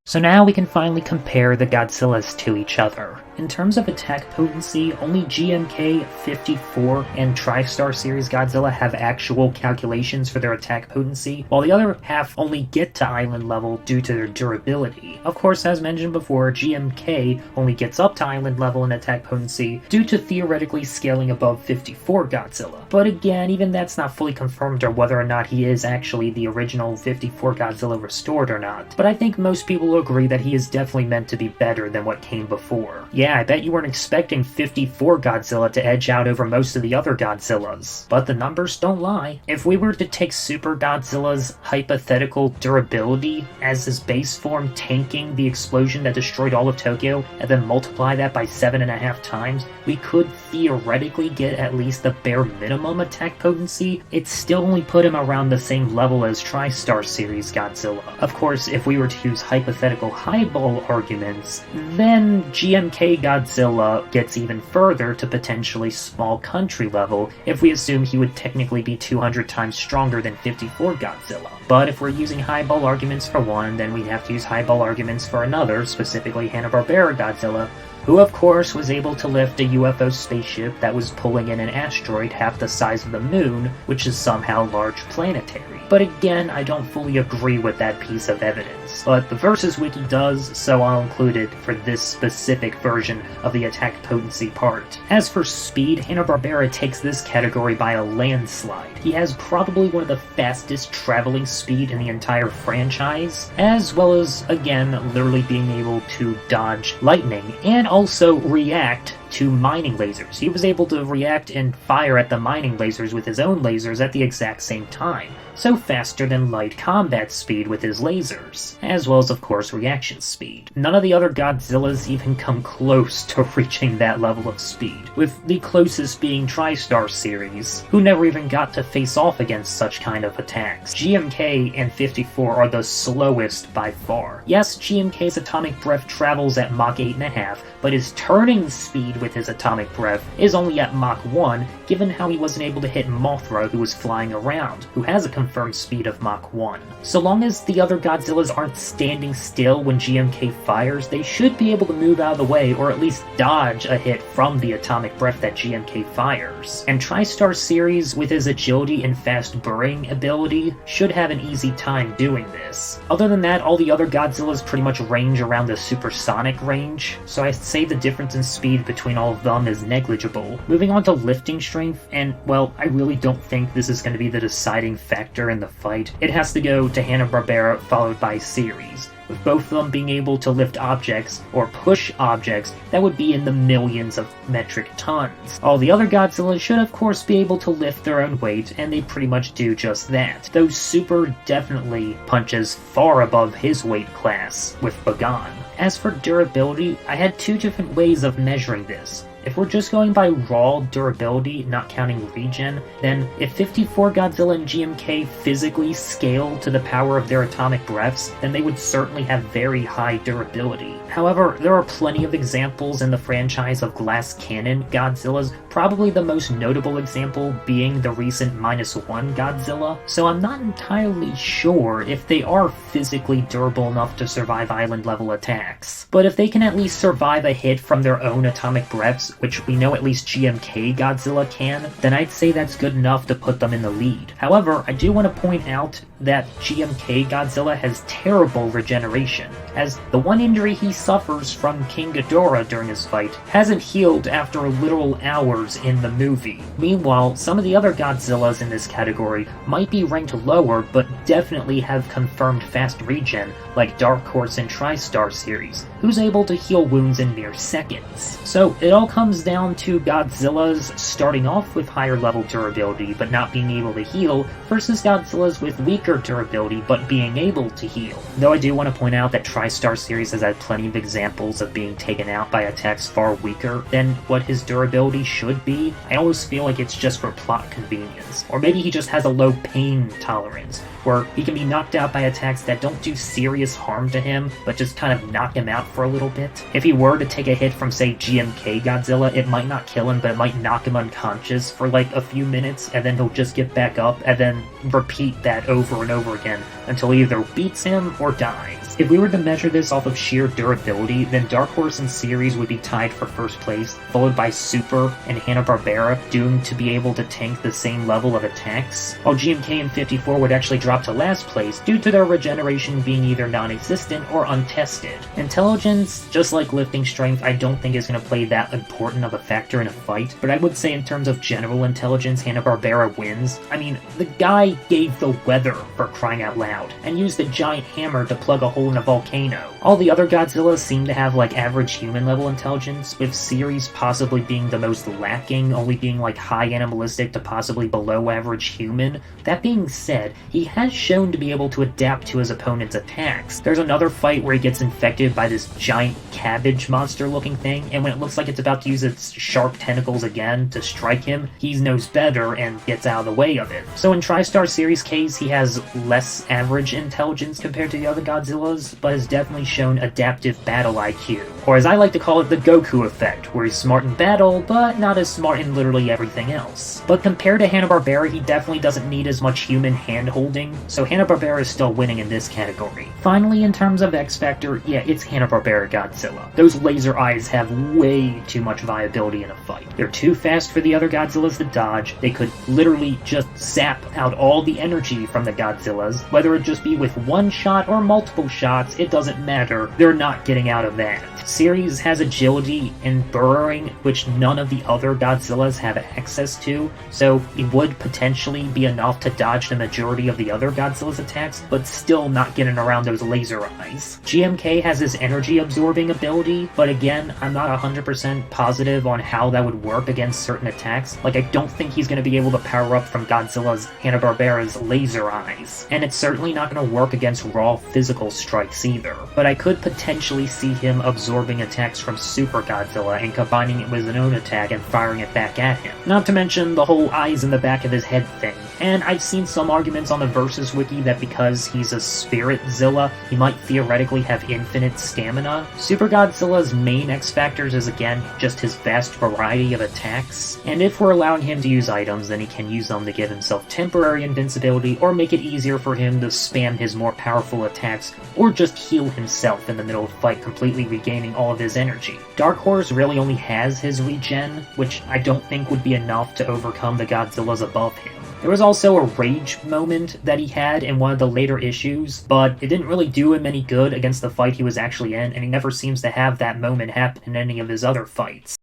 So now we can finally compare the Godzillas to each other. In terms of attack potency, only GMK, 54, and TriStar series Godzilla have actual calculations for their attack potency, while the other half only get to island level due to their durability. Of course, as mentioned before, GMK only gets up to island level in attack potency due to theoretically scaling above 54 Godzilla. But again, even that's not fully confirmed or whether or not he is actually the original 54 Godzilla restored or not. But I think most people will agree that he is definitely meant to be better than what came before. Yeah, I bet you weren't expecting 54 Godzilla to edge out over most of the other Godzillas. But the numbers don't lie. If we were to take Super Godzilla's hypothetical durability as his base form, tanking the explosion that destroyed all of Tokyo, and then multiply that by 7.5 times, we could theoretically get at least the bare minimum attack potency. It still only put him around the same level as TriStar series Godzilla. Of course, if we were to use hypothetical highball arguments, then GMK Godzilla gets even further to potentially small country level if we assume he would technically be 200 times stronger than 54 Godzilla. But if we're using highball arguments for one, then we'd have to use highball arguments for another, specifically Hanna-Barbera Godzilla, who of course was able to lift a UFO spaceship that was pulling in an asteroid half the size of the moon, which is somehow large planetary. But again, I don't fully agree with that piece of evidence. But the Versus Wiki does, so I'll include it for this specific version of the attack potency part. As for speed, Hanna-Barbera takes this category by a landslide. He has probably one of the fastest traveling speed in the entire franchise, as well as, again, literally being able to dodge lightning, and also react to mining lasers. He was able to react and fire at the mining lasers with his own lasers at the exact same time, so faster than light combat speed with his lasers, as well as of course reaction speed. None of the other Godzillas even come close to reaching that level of speed, with the closest being TriStar series, who never even got to face off against such kind of attacks. GMK and 54 are the slowest by far. Yes, GMK's atomic breath travels at Mach 8.5, but his turning speed with his atomic breath is only at Mach 1, given how he wasn't able to hit Mothra, who was flying around, who has a confirmed speed of Mach 1. So long as the other Godzillas aren't standing still when GMK fires, they should be able to move out of the way, or at least dodge a hit from the atomic breath that GMK fires. And TriStar series, with his agility and fast burrowing ability, should have an easy time doing this. Other than that, all the other Godzillas pretty much range around the supersonic range, so I'd say the difference in speed between all of them is negligible. Moving on to lifting strength, and well, I really don't think this is going to be the deciding factor in the fight. It has to go to Hanna-Barbera followed by series, with both of them being able to lift objects, or push objects, that would be in the millions of metric tons. All the other Godzillas should of course be able to lift their own weight, and they pretty much do just that, though Super definitely punches far above his weight class with Bagan. As for durability, I had two different ways of measuring this. If we're just going by raw durability, not counting regen, then if 54 Godzilla and GMK physically scale to the power of their atomic breaths, then they would certainly have very high durability. However, there are plenty of examples in the franchise of glass cannon Godzillas, probably the most notable example being the recent -1 Godzilla, so I'm not entirely sure if they are physically durable enough to survive island-level attacks. But if they can at least survive a hit from their own atomic breaths, which we know at least GMK Godzilla can, then I'd say that's good enough to put them in the lead. However, I do want to point out that GMK Godzilla has terrible regeneration, as the one injury he suffers from King Ghidorah during his fight hasn't healed after literal hours in the movie. Meanwhile, some of the other Godzillas in this category might be ranked lower, but definitely have confirmed fast regen, like Darkhorse and TriStar series, who's able to heal wounds in mere seconds. So it all comes down to Godzillas starting off with higher level durability but not being able to heal, versus Godzillas with weaker durability but being able to heal. Though I do want to point out that TriStar series has had plenty of examples of being taken out by attacks far weaker than what his durability should be. I always feel like it's just for plot convenience. Or maybe he just has a low pain tolerance, where he can be knocked out by attacks that don't do serious harm to him, but just kind of knock him out for a little bit. If he were to take a hit from, say, GMK Godzilla, it might not kill him, but it might knock him unconscious for like a few minutes, and then he'll just get back up, and then repeat that over and over again until he either beats him or dies. If we were to measure this off of sheer durability, then Dark Horse and series would be tied for first place, followed by Super and Hanna-Barbera, doomed to be able to tank the same level of attacks, while GMK and 54 would actually drop to last place due to their regeneration being either non-existent or untested. Intelligence, just like lifting strength, I don't think is going to play that important of a factor in a fight, but I would say in terms of general intelligence, Hanna-Barbera wins. I mean, the guy gave the weather, for crying out loud, and used a giant hammer to plug a hole in a volcano. All the other Godzillas seem to have like average human level intelligence, with series possibly being the most lacking, only being like high animalistic to possibly below average human. That being said, he has shown to be able to adapt to his opponent's attacks. There's another fight where he gets infected by this giant cabbage monster looking thing, and when it looks like it's about to use its sharp tentacles again to strike him, he knows better and gets out of the way of it. So in TriStar series case, he has less average intelligence compared to the other Godzillas, but has definitely shown adaptive battle IQ. Or as I like to call it, the Goku effect, where he's smart in battle, but not as smart in literally everything else. But compared to Hanna-Barbera, he definitely doesn't need as much human hand-holding, so Hanna-Barbera is still winning in this category. Finally, in terms of X Factor, yeah, it's Hanna-Barbera Godzilla. Those laser eyes have way too much viability in a fight. They're too fast for the other Godzillas to dodge. They could literally just zap out all the energy from the Godzillas, whether it just be with one shot or multiple shots, it doesn't matter. They're not getting out of that. Series has agility and burrowing, which none of the other Godzillas have access to, so it would potentially be enough to dodge the majority of the other Godzilla's attacks, but still not getting around those laser eyes. GMK has his energy absorbing ability, but again, I'm not 100% positive on how that would work against certain attacks. Like, I don't think he's going to be able to power up from Godzilla's Hanna-Barbera's laser eyes, and it's certainly not going to work against raw physical strikes either. But I could potentially see him absorbing attacks from Super Godzilla and combining it with an own attack and firing it back at him. Not to mention the whole eyes in the back of his head thing. And I've seen some arguments on the Versus Wiki that because he's a Spirit Zilla, he might theoretically have infinite stamina. Super Godzilla's main X factors is again just his vast variety of attacks, and if we're allowing him to use items, then he can use them to give himself temporary invincibility or make it easier for him to spam his more powerful attacks, or just heal himself in the middle of the fight, completely regaining all of his energy. Dark Horse really only has his regen, which I don't think would be enough to overcome the Godzillas above him. There was also a rage moment that he had in one of the later issues, but it didn't really do him any good against the fight he was actually in, and he never seems to have that moment happen in any of his other fights.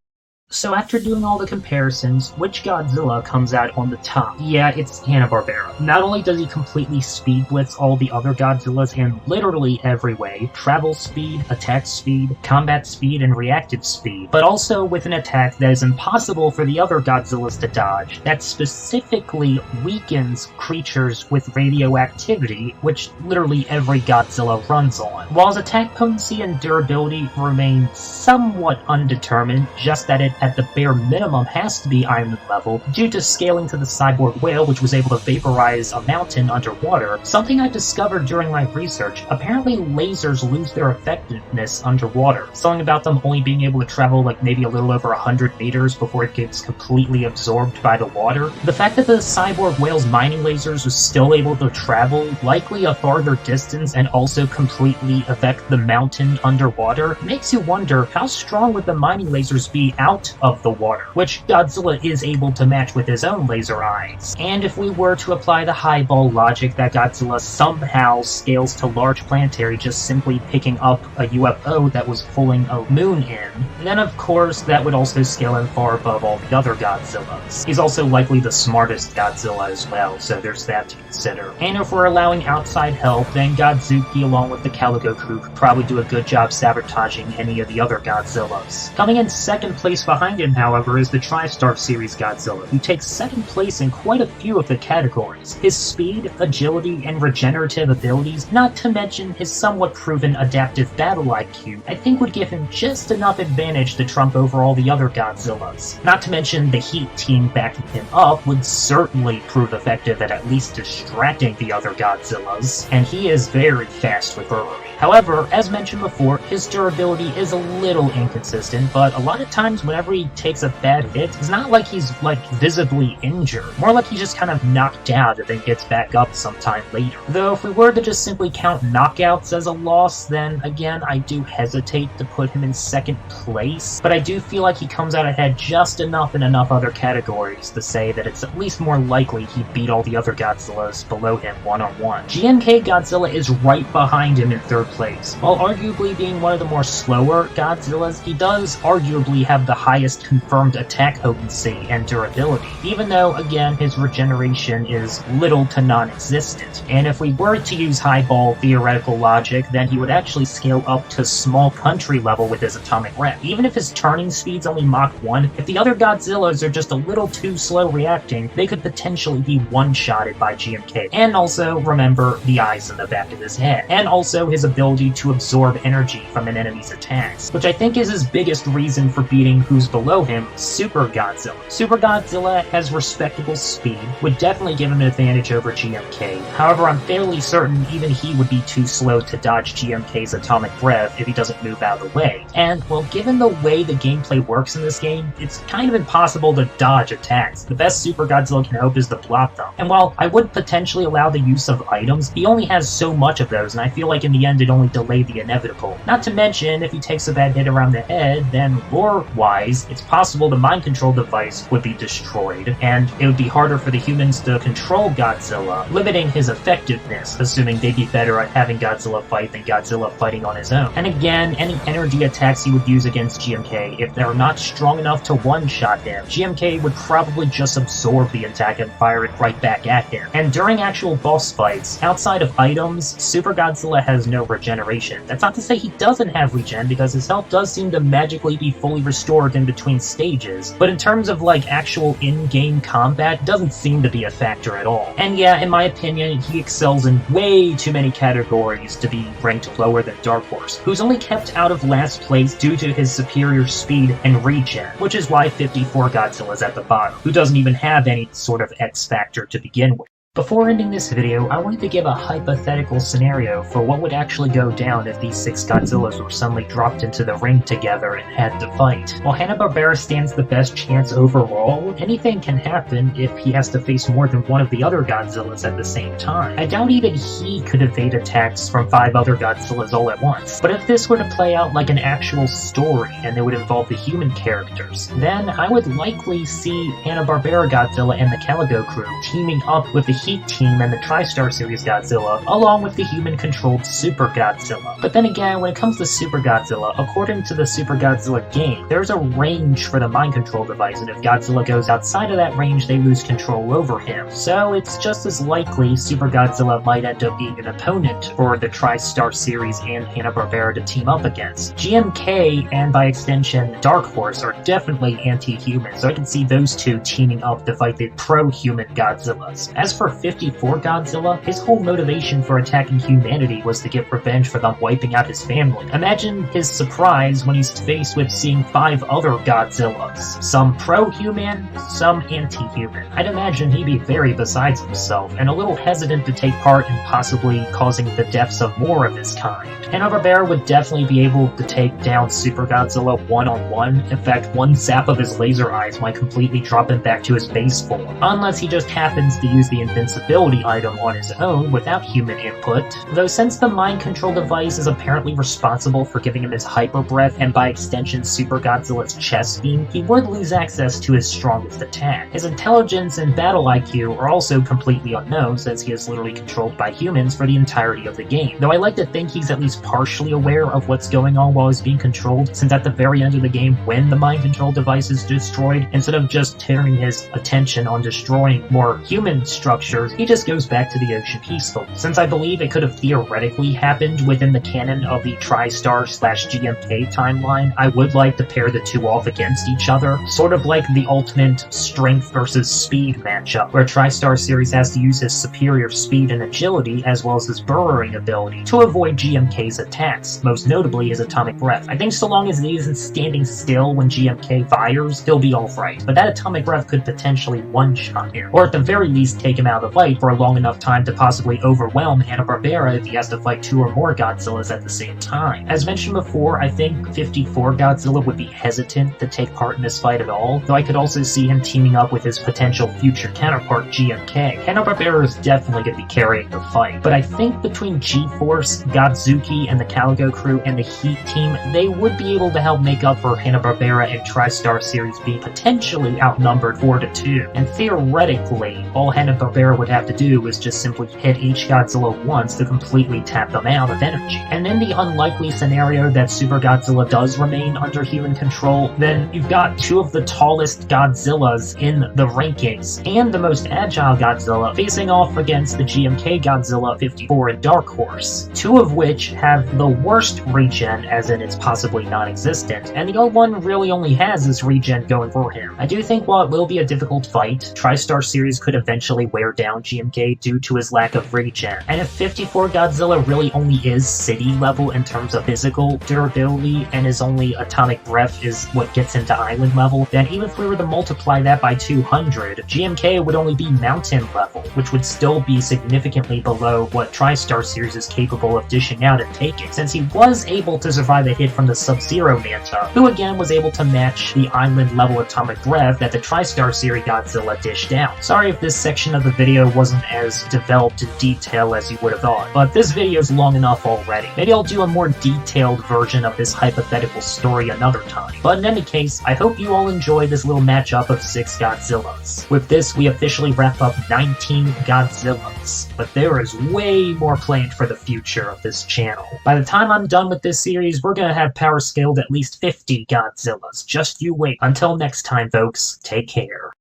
So after doing all the comparisons, which Godzilla comes out on the top? Yeah, it's Hanna-Barbera. Not only does he completely speed blitz all the other Godzillas in literally every way, travel speed, attack speed, combat speed, and reactive speed, but also with an attack that is impossible for the other Godzillas to dodge, that specifically weakens creatures with radioactivity, which literally every Godzilla runs on. While his attack potency and durability remain somewhat undetermined, just that it at the bare minimum has to be island level due to scaling to the cyborg whale, which was able to vaporize a mountain underwater. Something I discovered during my research: apparently lasers lose their effectiveness underwater. Something about them only being able to travel like maybe a little over 100 meters before it gets completely absorbed by the water. The fact that the cyborg whale's mining lasers was still able to travel likely a farther distance and also completely affect the mountain underwater makes you wonder how strong would the mining lasers be out of the water, which Godzilla is able to match with his own laser eyes. And if we were to apply the highball logic that Godzilla somehow scales to large planetary just simply picking up a UFO that was pulling a moon in, then of course that would also scale him far above all the other Godzillas. He's also likely the smartest Godzilla as well, so there's that to consider. And if we're allowing outside help, then Godzuki along with the Calico crew could probably do a good job sabotaging any of the other Godzillas. Coming in second place behind him, however, is the TriStar series Godzilla, who takes second place in quite a few of the categories. His speed, agility, and regenerative abilities, not to mention his somewhat proven adaptive battle IQ, I think would give him just enough advantage to trump over all the other Godzillas. Not to mention the Heat team backing him up would certainly prove effective at least distracting the other Godzillas, and he is very fast with burrowing. However, as mentioned before, his durability is a little inconsistent, but a lot of times whenever he takes a bad hit, it's not like he's visibly injured, more like he's just kind of knocked out and then gets back up sometime later. Though if we were to just simply count knockouts as a loss, then again I do hesitate to put him in second place, but I do feel like he comes out ahead just enough in enough other categories to say that it's at least more likely he beat all the other Godzillas below him one-on-one. GMK Godzilla is right behind him in third place. While arguably being one of the more slower Godzillas, he does arguably have the highest confirmed attack potency and durability, even though, again, his regeneration is little to non-existent. And if we were to use highball theoretical logic, then he would actually scale up to small country level with his atomic rep. Even if his turning speed's only Mach 1, if the other Godzillas are just a little too slow reacting, they could potentially be one-shotted by GMK. And also, remember the eyes in the back of his head. And also his ability to absorb energy from an enemy's attacks, which I think is his biggest reason for beating who's below him, Super Godzilla. Super Godzilla has respectable speed, would definitely give him an advantage over GMK. However, I'm fairly certain even he would be too slow to dodge GMK's atomic breath if he doesn't move out of the way. And, well, given the way the gameplay works in this game, it's kind of impossible to dodge attacks. The best Super Godzilla can hope is to block them. And while I would potentially allow the use of items, he only has so much of those, and I feel like in the end it only delay the inevitable. Not to mention, if he takes a bad hit around the head, then lore-wise, it's possible the mind control device would be destroyed, and it would be harder for the humans to control Godzilla, limiting his effectiveness, assuming they'd be better at having Godzilla fight than Godzilla fighting on his own. And again, any energy attacks he would use against GMK, if they're not strong enough to one-shot him, GMK would probably just absorb the attack and fire it right back at him. And during actual boss fights, outside of items, Super Godzilla has no regeneration. That's not to say he doesn't have regen, because his health does seem to magically be fully restored in between stages, but in terms of actual in-game combat, it doesn't seem to be a factor at all. And yeah, in my opinion, he excels in way too many categories to be ranked lower than Darkhorse, who's only kept out of last place due to his superior speed and regen, which is why 54 Godzilla's at the bottom, who doesn't even have any sort of X factor to begin with. Before ending this video, I wanted to give a hypothetical scenario for what would actually go down if these 6 Godzillas were suddenly dropped into the ring together and had to fight. While Hanna-Barbera stands the best chance overall, anything can happen if he has to face more than one of the other Godzillas at the same time. I doubt even he could evade attacks from 5 other Godzillas all at once, but if this were to play out like an actual story and it would involve the human characters, then I would likely see Hanna-Barbera Godzilla and the Calico crew teaming up with the Heat team and the TriStar series Godzilla, along with the human-controlled Super Godzilla. But then again, when it comes to Super Godzilla, according to the Super Godzilla game, there's a range for the mind control device, and if Godzilla goes outside of that range, they lose control over him. So it's just as likely Super Godzilla might end up being an opponent for the TriStar series and Hanna-Barbera to team up against. GMK, and by extension Darkhorse, are definitely anti-human, so I can see those two teaming up to fight the pro-human Godzillas. As for 54 Godzilla, his whole motivation for attacking humanity was to get revenge for them wiping out his family. Imagine his surprise when he's faced with seeing 5 other Godzillas. Some pro-human, some anti-human. I'd imagine he'd be very besides himself, and a little hesitant to take part in possibly causing the deaths of more of his kind. Hanna-Barbera would definitely be able to take down Super Godzilla one-on-one. In fact, one zap of his laser eyes might completely drop him back to his base form, unless he just happens to use the invincibility item on his own without human input. Though since the mind control device is apparently responsible for giving him his hyper breath and by extension Super Godzilla's chest beam, he would lose access to his strongest attack. His intelligence and battle IQ are also completely unknown since he is literally controlled by humans for the entirety of the game, though I like to think he's at least partially aware of what's going on while he's being controlled, since at the very end of the game, when the mind control device is destroyed, instead of just turning his attention on destroying more human structures, he just goes back to the ocean peacefully. Since I believe it could have theoretically happened within the canon of the TriStar/GMK timeline, I would like to pair the two off against each other, sort of like the ultimate strength versus speed matchup, where TriStar series has to use his superior speed and agility as well as his burrowing ability to avoid GMK's attacks, most notably his atomic breath. I think so long as he isn't standing still when GMK fires, he'll be alright, but that atomic breath could potentially one-shot him, or at the very least take him out of the fight for a long enough time to possibly overwhelm Hanna-Barbera if he has to fight 2 or more Godzillas at the same time. As mentioned before, I think 54 Godzilla would be hesitant to take part in this fight at all, though I could also see him teaming up with his potential future counterpart GMK. Hanna-Barbera is definitely going to be carrying the fight, but I think between G-Force, Godzuki, and the Calico crew and the Heat team, they would be able to help make up for Hanna-Barbera and TriStar series being potentially outnumbered 4-2. And theoretically, all Hanna-Barbera would have to do is just simply hit each Godzilla once to completely tap them out of energy. And in the unlikely scenario that Super Godzilla does remain under human control, then you've got 2 of the tallest Godzillas in the rankings, and the most agile Godzilla facing off against the GMK Godzilla 54 and Darkhorse, 2 of which have the worst regen, as in it's possibly non-existent, and the other one really only has his regen going for him. I do think while it will be a difficult fight, TriStar series could eventually wear down GMK due to his lack of regen, and if 54 Godzilla really only is city level in terms of physical durability, and his only atomic breath is what gets into island level, then even if we were to multiply that by 200, GMK would only be mountain level, which would still be significantly below what TriStar series is capable of dishing out and taking, since he was able to survive a hit from the Sub-Zero Manta, who again was able to match the island level atomic breath that the TriStar series Godzilla dished out. Sorry if this section of the video wasn't as developed in detail as you would have thought, but this video is long enough already. Maybe I'll do a more detailed version of this hypothetical story another time. But in any case, I hope you all enjoyed this little matchup of 6 Godzillas. With this, we officially wrap up 19 Godzillas, but there is way more planned for the future of this channel. By the time I'm done with this series, we're gonna have power scaled at least 50 Godzillas. Just you wait. Until next time, folks, take care.